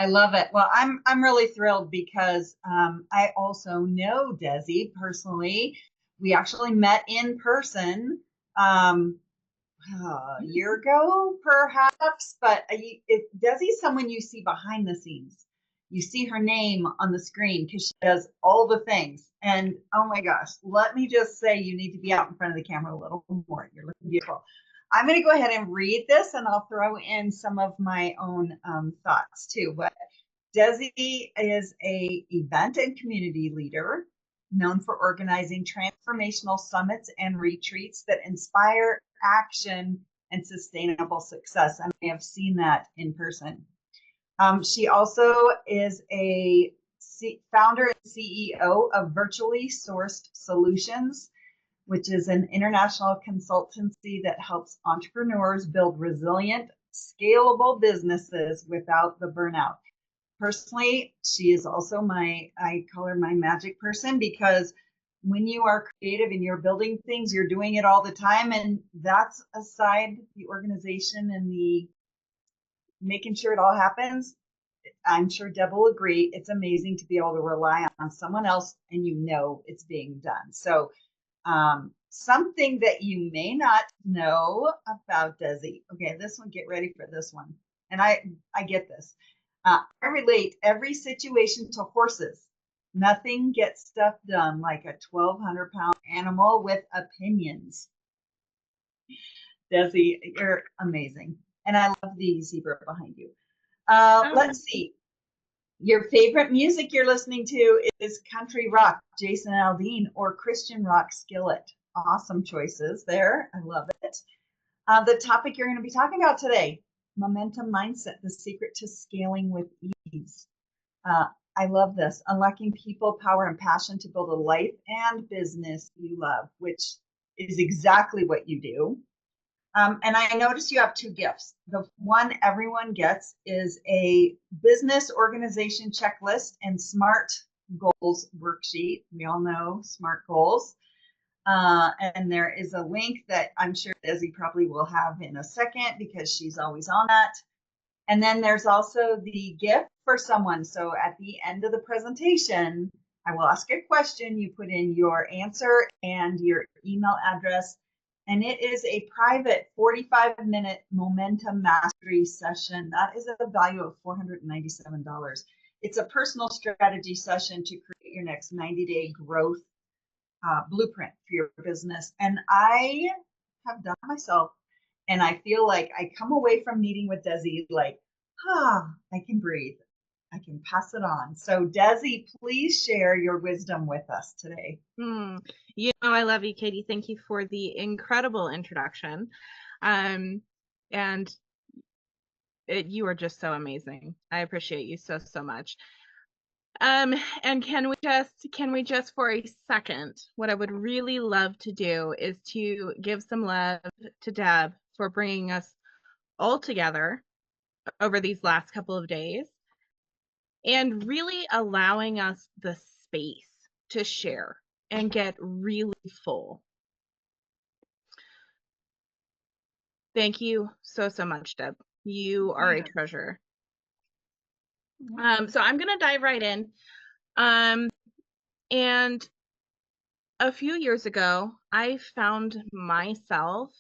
I love it. Well, I'm really thrilled because I also know Desi personally. We actually met in person um, a year ago, perhaps. But Desi's someone you see behind the scenes. You see her name on the screen because she does all the things. And oh my gosh, let me just say, you need to be out in front of the camera a little more. You're looking beautiful. I'm going to go ahead and read this, and I'll throw in some of my own thoughts too. But Desi is a event and community leader known for organizing transformational summits and retreats that inspire action and sustainable success. And I have seen that in person. She also is a founder and CEO of Virtually Sourced Solutions, which is an international consultancy that helps entrepreneurs build resilient, scalable businesses without the burnout. Personally, she is also I call her my magic person, because when you are creative and you're building things, you're doing it all the time. And that's aside the organization and the making sure it all happens. I'm sure Deb will agree. It's amazing to be able to rely on someone else and you know it's being done. So something that you may not know about Desi. Okay, this one, get ready for this one. And I get this. I relate every situation to horses. Nothing gets stuff done like a 1,200-pound animal with opinions. Desi, you're amazing. And I love the zebra behind you. Let's see. Your favorite music you're listening to is country rock, Jason Aldean, or Christian rock, Skillet. Awesome choices there. I love it. The topic you're going to be talking about today, momentum mindset, the secret to scaling with ease. I love this. Unlocking people, power, and passion to build a life and business you love, which is exactly what you do. And I noticed you have two gifts. The one everyone gets is a business organization checklist and SMART goals worksheet. We all know SMART goals. And there is a link that I'm sure Desi probably will have in a second because she's always on that. And then there's also the gift for someone. So at the end of the presentation, I will ask a question. You put in your answer and your email address. And it is a private 45-minute momentum mastery session. That is a value of $497. It's a personal strategy session to create your next 90-day growth blueprint for your business. And I have done it myself. And I feel like I come away from meeting with Desi like, I can breathe. I can pass it on. So Desi, please share your wisdom with us today. I love you, Katie. Thank you for the incredible introduction. And you are just so amazing. I appreciate you so, so much. And can we just for a second, what I would really love to do is to give some love to Deb for bringing us all together over these last couple of days and really allowing us the space to share and get really full. Thank you so, so much, Deb. You are a treasure. So I'm going to dive right in. And a few years ago, I found myself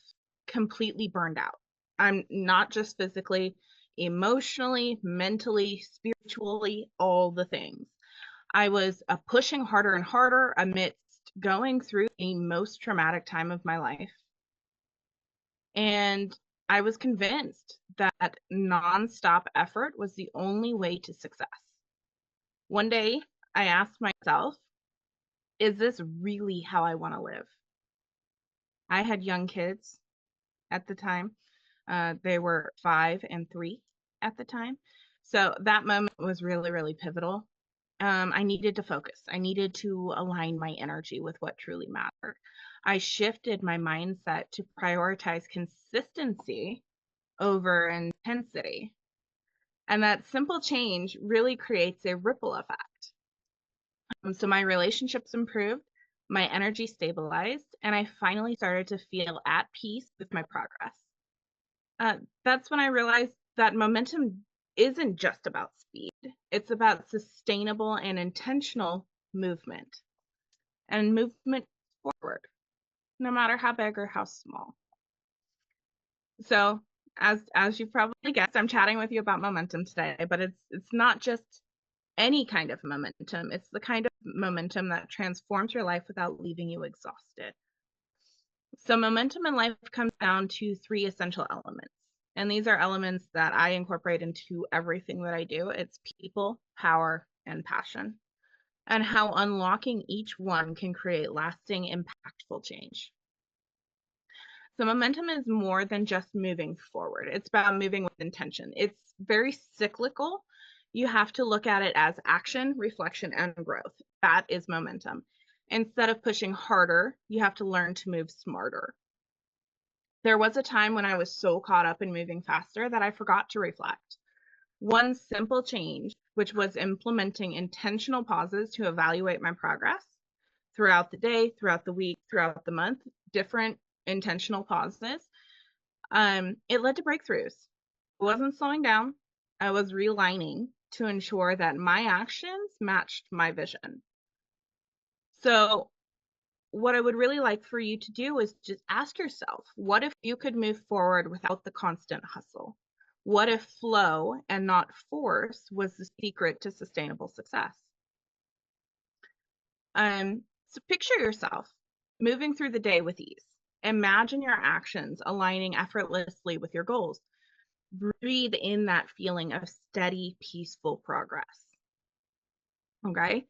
completely burned out. I'm not just physically, emotionally, mentally, spiritually, all the things. I was pushing harder and harder amidst going through the most traumatic time of my life. And I was convinced that nonstop effort was the only way to success. One day, I asked myself, is this really how I want to live? I had young kids at the time. They were 5 and 3 at the time. So that moment was really, really pivotal. I needed to focus. I needed to align my energy with what truly mattered. I shifted my mindset to prioritize consistency over intensity. And that simple change really creates a ripple effect. So my relationships improved, my energy stabilized, and I finally started to feel at peace with my progress. That's when I realized that momentum isn't just about speed. It's about sustainable and intentional movement and movement forward, no matter how big or how small. So, as you've probably guessed, I'm chatting with you about momentum today, but it's not just any kind of momentum. It's the kind of momentum that transforms your life without leaving you exhausted. So momentum in life comes down to three essential elements. And these are elements that I incorporate into everything that I do. It's people, power, and passion, and how unlocking each one can create lasting, impactful change. So momentum is more than just moving forward. It's about moving with intention. It's very cyclical. You have to look at it as action, reflection, and growth. That is momentum. Instead of pushing harder, you have to learn to move smarter. There was a time when I was so caught up in moving faster that I forgot to reflect. One simple change, which was implementing intentional pauses to evaluate my progress throughout the day, throughout the week, throughout the month, different intentional pauses, it led to breakthroughs. I wasn't slowing down. I was realigning to ensure that my actions matched my vision. So what I would really like for you to do is just ask yourself, what if you could move forward without the constant hustle? What if flow and not force was the secret to sustainable success? So picture yourself moving through the day with ease. Imagine your actions aligning effortlessly with your goals. Breathe in that feeling of steady, peaceful progress. Okay?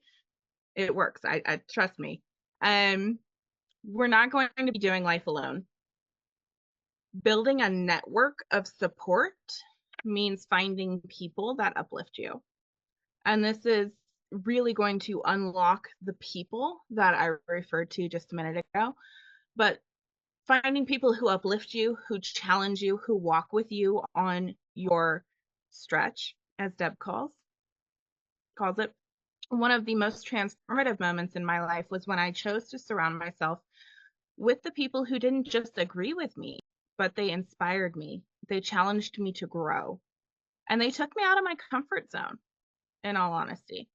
It works. I trust me. We're not going to be doing life alone. Building a network of support means finding people that uplift you. And this is really going to unlock the people that I referred to just a minute ago. But finding people who uplift you, who challenge you, who walk with you on your stretch, as Deb calls it. One of the most transformative moments in my life was when I chose to surround myself with the people who didn't just agree with me, but they inspired me. They challenged me to grow. And they took me out of my comfort zone, in all honesty.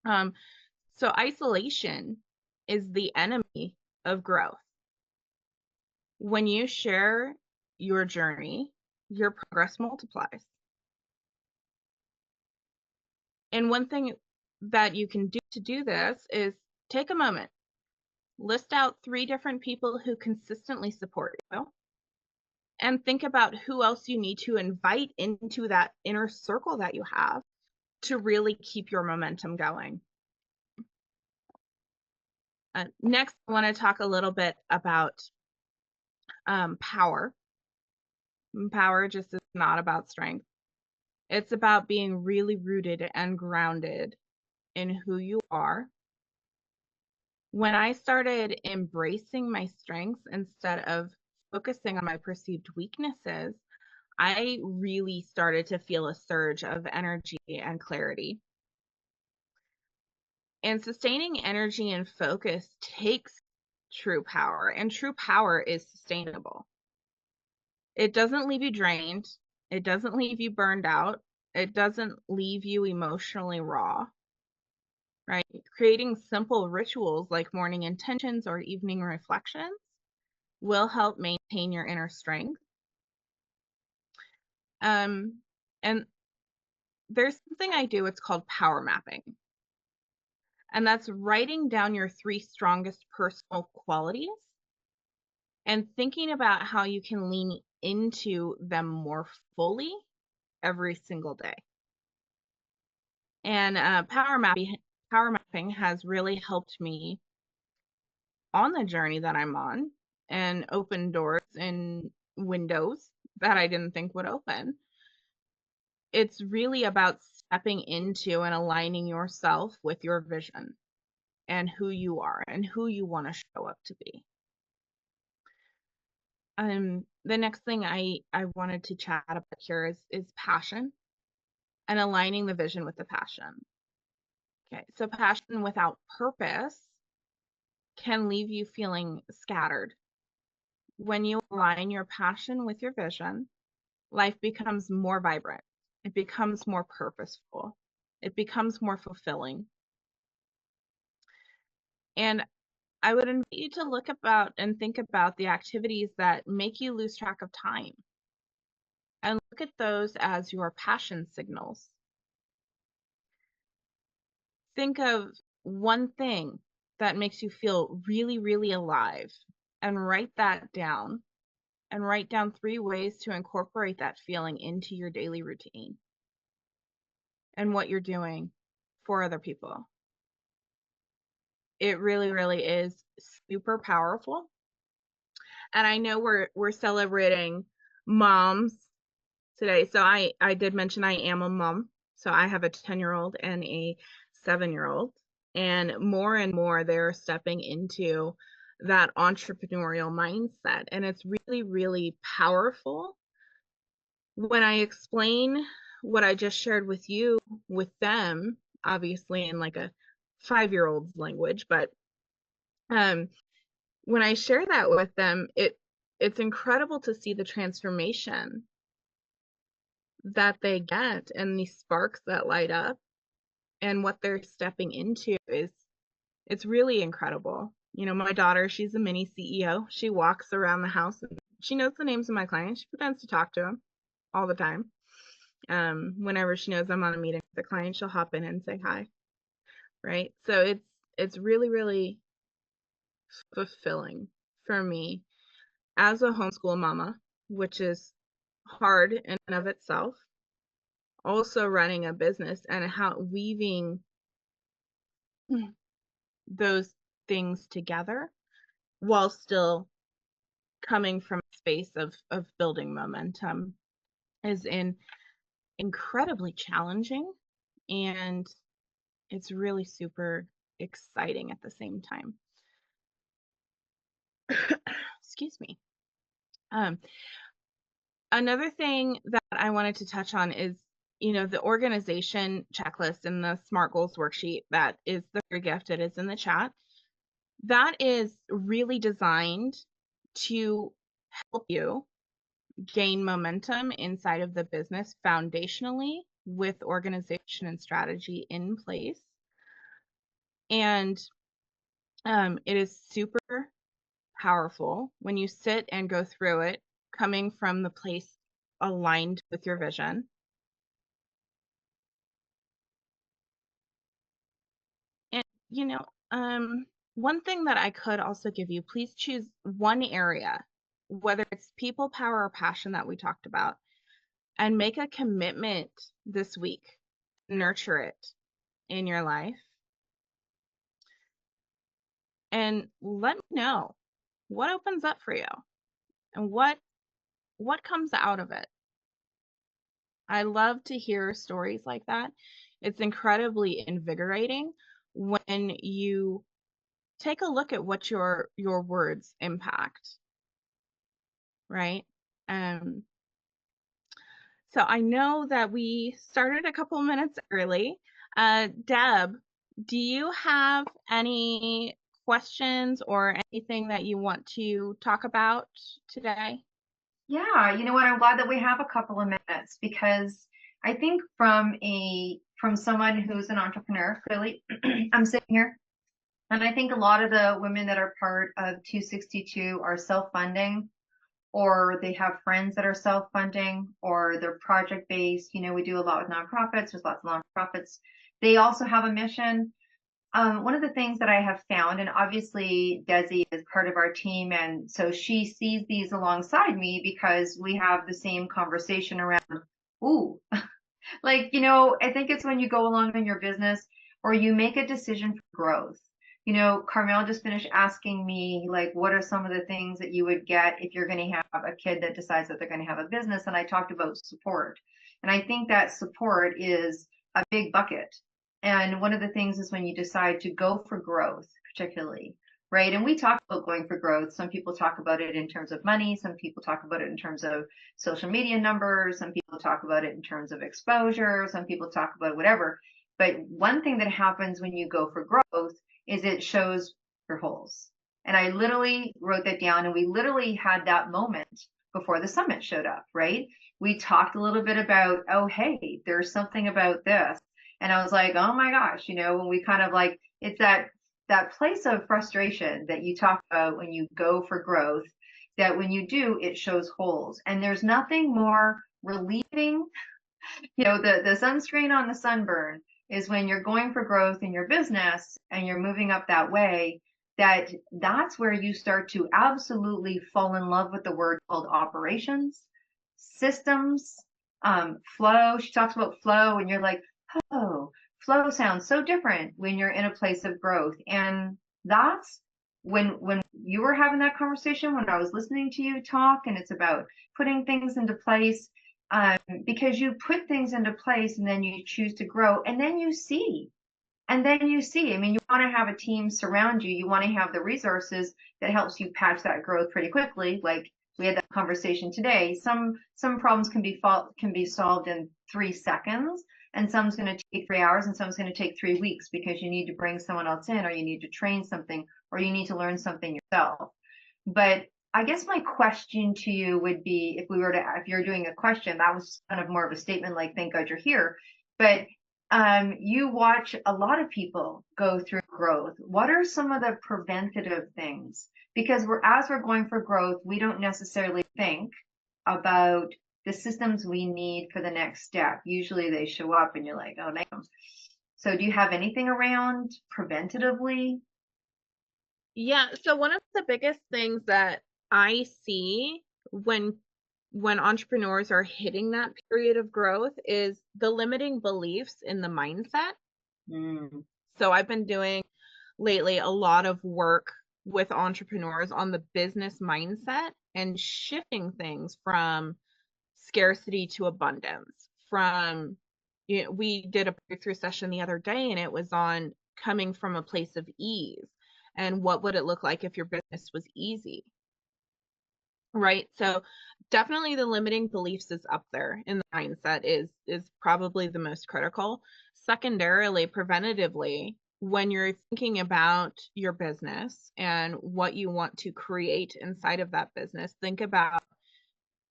So isolation is the enemy of growth. When you share your journey, your progress multiplies. And one thing that you can do to do this is take a moment, list out 3 different people who consistently support you, and think about who else you need to invite into that inner circle that you have to really keep your momentum going. Next, I want to talk a little bit about power. Power just is not about strength. It's about being really rooted and grounded in who you are. When I started embracing my strengths instead of focusing on my perceived weaknesses, I really started to feel a surge of energy and clarity. And sustaining energy and focus takes true power, and true power is sustainable. It doesn't leave you drained. It doesn't leave you burned out. It doesn't leave you emotionally raw, right? Creating simple rituals like morning intentions or evening reflections will help maintain your inner strength. And there's something I do, it's called power mapping. And that's writing down your 3 strongest personal qualities and thinking about how you can lean into them more fully every single day. And power mapping has really helped me on the journey that I'm on and open doors and windows that I didn't think would open. It's really about stepping into and aligning yourself with your vision and who you are and who you want to show up to be. The next thing I wanted to chat about here is passion and aligning the vision with the passion. Okay, so passion without purpose can leave you feeling scattered. When you align your passion with your vision, life becomes more vibrant. It becomes more purposeful. It becomes more fulfilling. And I would invite you to look about and think about the activities that make you lose track of time and look at those as your passion signals. Think of one thing that makes you feel really, really alive and write that down and write down 3 ways to incorporate that feeling into your daily routine and what you're doing for other people. It really, really is super powerful. And I know we're celebrating moms today. So I did mention I am a mom. So I have a 10-year-old and a 7-year-old. And more they're stepping into that entrepreneurial mindset. And it's really, really powerful when I explain what I just shared with you with them, obviously in like a 5-year-old's language, but when I share that with them, it's incredible to see the transformation that they get and these sparks that light up, and what they're stepping into is it's really incredible. You know, my daughter, she's a mini CEO. She walks around the house and she knows the names of my clients. She pretends to talk to them all the time. Whenever she knows I'm on a meeting with a client, she'll hop in and say hi. Right? So it's really, really fulfilling for me as a homeschool mama, which is hard in and of itself, also running a business and how weaving those things together while still coming from a space of building momentum is incredibly challenging, and it's really super exciting at the same time. Excuse me. Another thing that I wanted to touch on is, you know, the organization checklist and the SMART goals worksheet that is the free gift. It is in the chat. That is really designed to help you gain momentum inside of the business foundationally with organization and strategy in place. And it is super powerful when you sit and go through it, coming from the place aligned with your vision. And, you know, one thing that I could also give you, please choose one area, whether it's people, power, or passion that we talked about, and make a commitment this week to nurture it in your life. And let me know what opens up for you and what comes out of it. I love to hear stories like that. It's incredibly invigorating when you take a look at what your words impact, right? So I know that we started a couple minutes early. Deb, do you have any questions or anything that you want to talk about today? Yeah, you know what? I'm glad that we have a couple of minutes because I think from someone who's an entrepreneur, clearly, I'm sitting here, and I think a lot of the women that are part of 262 are self-funding, or they have friends that are self-funding, or they're project-based. You know, we do a lot with nonprofits. There's lots of nonprofits. They also have a mission. One of the things that I have found, and obviously Desi is part of our team, and so she sees these alongside me because we have the same conversation around, ooh, like, you know, I think it's when you go along in your business or you make a decision for growth. You know, Carmel just finished asking me, like, what are some of the things that you would get if you're going to have a kid that decides that they're going to have a business? And I talked about support. And I think that support is a big bucket. And one of the things is when you decide to go for growth, particularly, right? And we talk about going for growth. Some people talk about it in terms of money. Some people talk about it in terms of social media numbers. Some people talk about it in terms of exposure. Some people talk about whatever. But one thing that happens when you go for growth is it shows your holes. And I literally wrote that down, and we literally had that moment before the summit showed up, right? we talked a little bit about, oh, hey, there's something about this. And I was like, oh my gosh, when we kind of like, it's that place of frustration that you talk about when you go for growth, that when you do, it shows holes. And there's nothing more relieving, the sunscreen on the sunburn is when you're going for growth in your business and you're moving up that way, that's where you start to absolutely fall in love with the word called operations, systems, flow. She talks about flow and you're like, oh, flow sounds so different when you're in a place of growth. And that's when you were having that conversation, when I was listening to you talk, and it's about putting things into place, because you put things into place and then you choose to grow and then you see. And then you see, I mean, you want to have a team surround you. You want to have the resources that helps you patch that growth pretty quickly. Like we had that conversation today. Some problems can be solved in 3 seconds, and some's going to take 3 hours, and some's going to take 3 weeks because you need to bring someone else in, or you need to train something, or you need to learn something yourself. But I guess my question to you would be, if you're doing a question, that was kind of more of a statement, like, thank God you're here. But you watch a lot of people go through growth. What are some of the preventative things? Because as we're going for growth, we don't necessarily think about the systems we need for the next step. Usually they show up and you're like, oh, damn. So do you have anything around preventatively? Yeah. So one of the biggest things that I see when entrepreneurs are hitting that period of growth is the limiting beliefs in the mindset. So I've been doing lately a lot of work with entrepreneurs on the business mindset and shifting things from scarcity to abundance. We did a breakthrough session the other day, and it was on coming from a place of ease and what would it look like if your business was easy. Right. So definitely the limiting beliefs is up there, and the mindset is probably the most critical. Secondarily, preventatively, when you're thinking about your business and what you want to create inside of that business, think about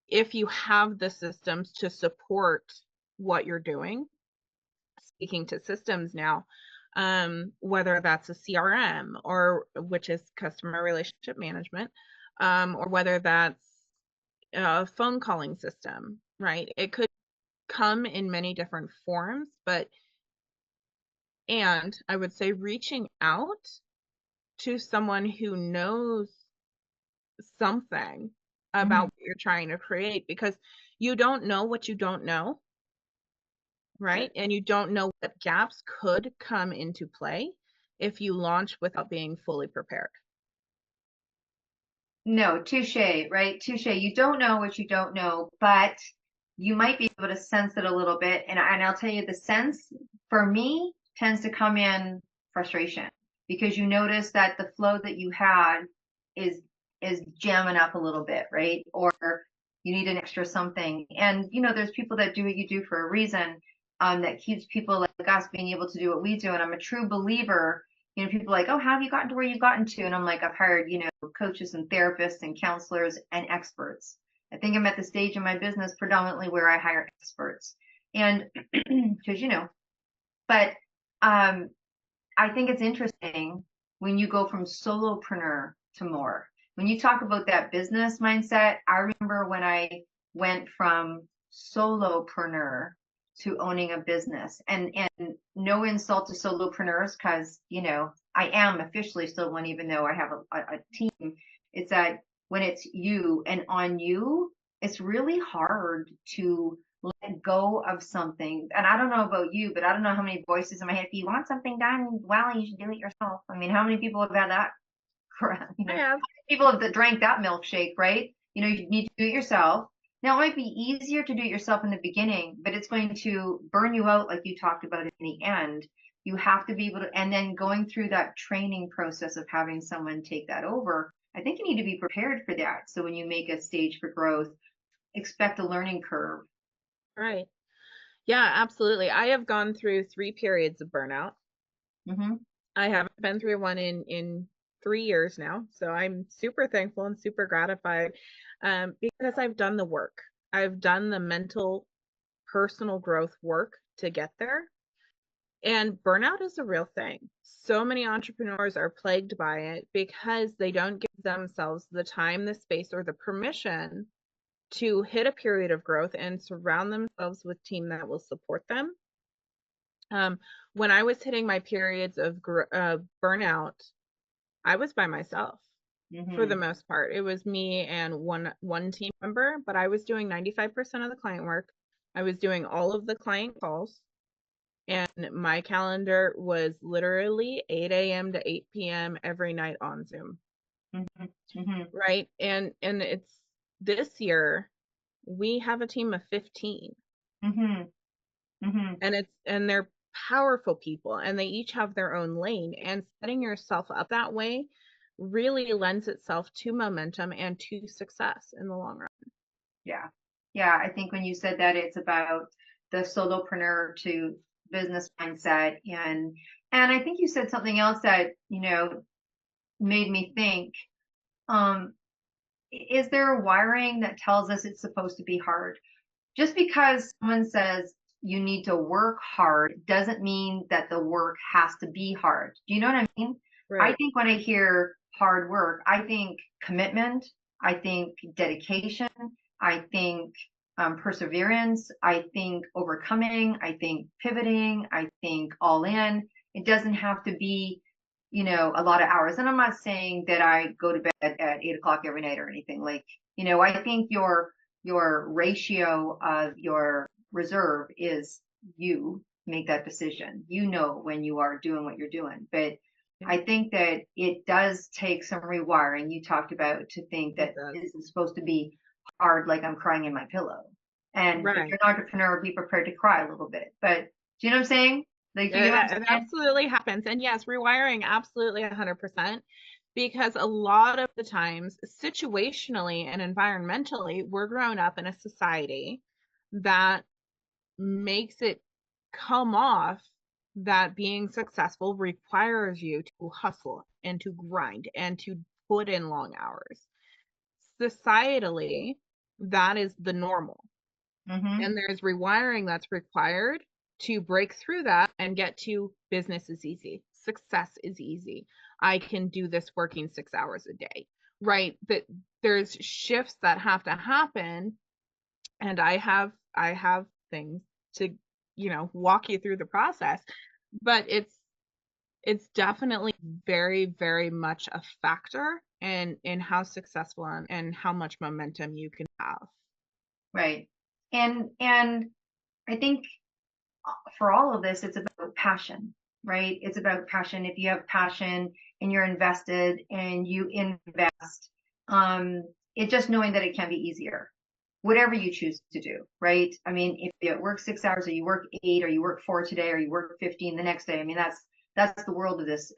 if you have the systems to support what you're doing. Speaking to systems now, whether that's a CRM, or which is customer relationship management, or whether that's a phone calling system, right? It could come in many different forms, and I would say reaching out to someone who knows something about what you're trying to create, because you don't know what you don't know, right? And you don't know what gaps could come into play if you launch without being fully prepared. No, touche, right? Touche. You don't know what you don't know, but you might be able to sense it a little bit. And I'll tell you, the sense for me tends to come in frustration, because you notice that the flow that you had is jamming up a little bit, right? Or you need an extra something. And there's people that do what you do for a reason, that keeps people like us being able to do what we do. And I'm a true believer. People are like, oh, how have you gotten to where you've gotten to? And I'm like, I've hired, coaches and therapists and counselors and experts. I think I'm at the stage in my business predominantly where I hire experts. And because, but I think it's interesting when you go from solopreneur to more. When you talk about that business mindset, I remember when I went from solopreneur to owning a business, and no insult to solopreneurs, because I am officially still one, even though I have a team. It's that when it's you and on you, it's really hard to let go of something. And I don't know about you, but I don't know how many voices in my head. If you want something done, well, you should do it yourself. I mean, how many people have had that? I have. People have drank that milkshake, right? You need to do it yourself. Now, it might be easier to do it yourself in the beginning, but it's going to burn you out, like you talked about in the end. You have to be able to, and then going through that training process of having someone take that over, I think you need to be prepared for that. So when you make a stage for growth, expect a learning curve. Right. Yeah, absolutely. I have gone through 3 periods of burnout. I haven't been through one in 3 years now. So I'm super thankful and super gratified, because I've done the work. I've done the mental, personal growth work to get there. And burnout is a real thing. So many entrepreneurs are plagued by it because they don't give themselves the time, the space, or the permission to hit a period of growth and surround themselves with team that will support them. When I was hitting my periods of burnout, I was by myself for the most part. It was me and one team member, but I was doing 95% of the client work. I was doing all of the client calls, and my calendar was literally 8 a.m. to 8 p.m. every night on Zoom. Right? And it's this year we have a team of 15. And they're powerful people, and they each have their own lane, and setting yourself up that way really lends itself to momentum and to success in the long run. Yeah, I think when you said that, it's about the solopreneur to business mindset, and I think you said something else that, made me think, is there a wiring that tells us it's supposed to be hard? Just because someone says you need to work hard doesn't mean that the work has to be hard. Do you know what I mean? Right. I think when I hear hard work, I think commitment, I think dedication, I think perseverance, I think overcoming, I think pivoting, I think all in. It doesn't have to be, a lot of hours. And I'm not saying that I go to bed at 8 o'clock every night or anything. Like, I think your ratio of your reserve is you make that decision. When you are doing what you're doing. But I think that it does take some rewiring. You talked about to think that this is supposed to be hard, like I'm crying in my pillow. And if you're an entrepreneur, be prepared to cry a little bit. But do you know what I'm saying? Like, it absolutely happens. And yes, rewiring absolutely 100%, because a lot of the times, situationally and environmentally, we're grown up in a society that makes it come off that being successful requires you to hustle and to grind and to put in long hours. Societally, that is the normal. And there's rewiring that's required to break through that and get to business is easy. Success is easy. I can do this working 6 hours a day, right? That there's shifts that have to happen. And I have things to, walk you through the process, but it's definitely very, very much a factor in how successful and how much momentum you can have. Right. And I think for all of this, it's about passion, right? It's about passion. If you have passion and you're invested and you invest, it's just knowing that it can be easier, whatever you choose to do, right? I mean, if you work 6 hours, or you work 8, or you work 4 today, or you work 15 the next day, I mean, that's the world of this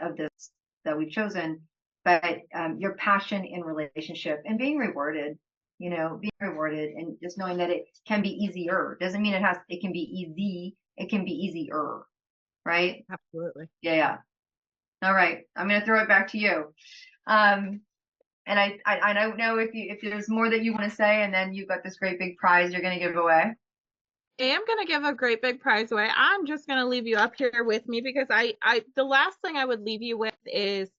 that we've chosen. But your passion in relationship and being rewarded, being rewarded, and just knowing that it can be easier doesn't mean it can be easy. It can be easier, right? Absolutely. Yeah. All right, I'm gonna throw it back to you. And I don't know if there's more that you want to say, and then you've got this great big prize you're going to give away. I am going to give a great big prize away. I'm just going to leave you up here with me, because the last thing I would leave you with is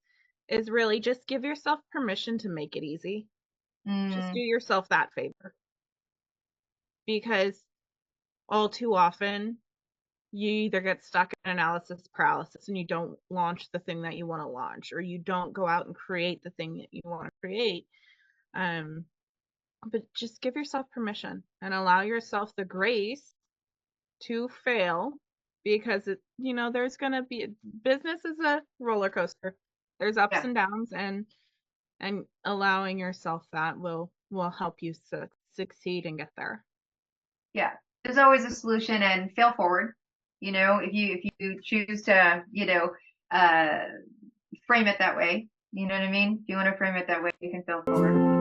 really just give yourself permission to make it easy. Just do yourself that favor, because all too often you either get stuck in analysis paralysis and you don't launch the thing that you want to launch, or you don't go out and create the thing that you want to create. But just give yourself permission and allow yourself the grace to fail, because there's going to be, business is a roller coaster. There's ups and downs, and allowing yourself that will help you succeed and get there. Yeah. There's always a solution, and fail forward. If you choose to, frame it that way, you know what I mean? If you want to frame it that way, you can fail forward.